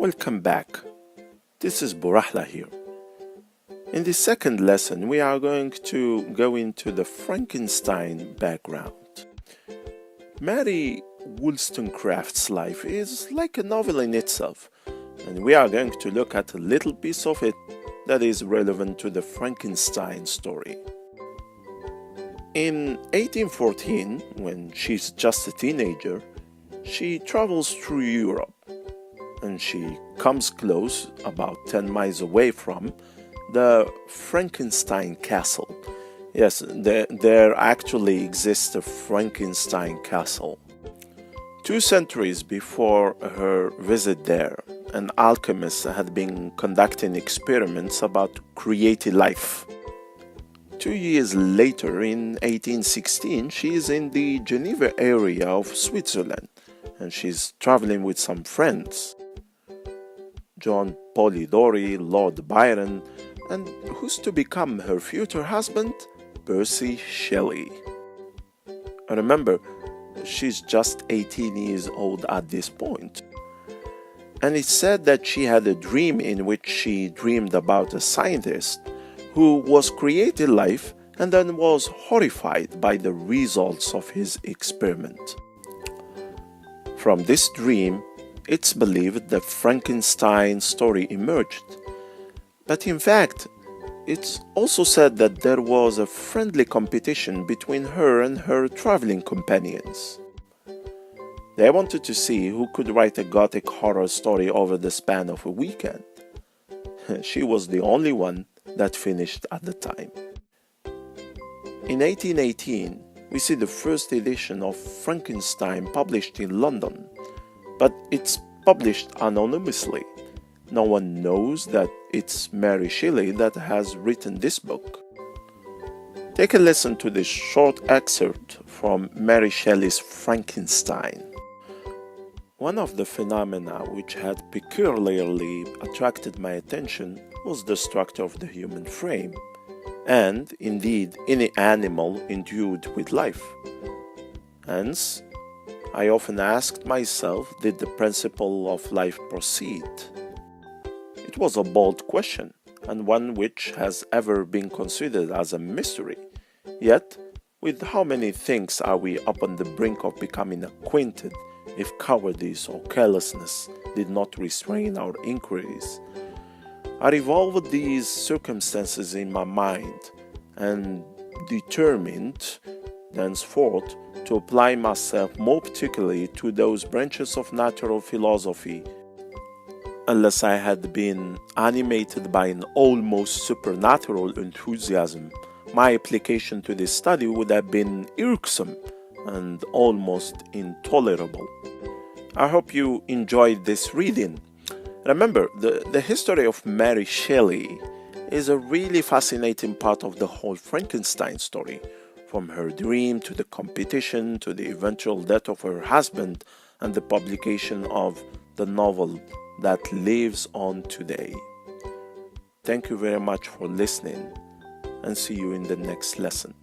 Welcome back. This is Burahla here. In the second lesson, we are going to go into the Frankenstein background. Mary Wollstonecraft's life is like a novel in itself, and we are going to look at a little piece of it that is relevant to the Frankenstein story. In 1814, when she's just a teenager, she travels through Europe, and she comes close, about 10 miles away from, the Frankenstein castle. Yes, there actually exists a Frankenstein castle. 2 centuries before her visit there, an alchemist had been conducting experiments about creating life. 2 years later, in 1816, she is in the Geneva area of Switzerland, and she's traveling with some friends. John Polidori, Lord Byron, and who's to become her future husband? Percy Shelley. Remember, she's just 18 years old at this point. And it's said that she had a dream in which she dreamed about a scientist who was creating life and then was horrified by the results of his experiment. From this dream, it's believed the Frankenstein story emerged. But in fact, it's also said that there was a friendly competition between her and her traveling companions. They wanted to see who could write a gothic horror story over the span of a weekend. She was the only one that finished at the time. In 1818, we see the first edition of Frankenstein published in London, but it's published anonymously. No one knows that it's Mary Shelley that has written this book. Take a listen to this short excerpt from Mary Shelley's Frankenstein. One of the phenomena which had peculiarly attracted my attention was the structure of the human frame, and indeed any animal endued with life. Hence, I often asked myself, did the principle of life proceed? It was a bold question, and one which has ever been considered as a mystery. Yet, with how many things are we up on the brink of becoming acquainted if cowardice or carelessness did not restrain our inquiries? I revolved these circumstances in my mind and determined, thenceforth, to apply myself more particularly to those branches of natural philosophy. Unless I had been animated by an almost supernatural enthusiasm, my application to this study would have been irksome and almost intolerable. I hope you enjoyed this reading. Remember, the history of Mary Shelley is a really fascinating part of the whole Frankenstein story, from her dream to the competition to the eventual death of her husband and the publication of the novel that lives on today. Thank you very much for listening, and see you in the next lesson.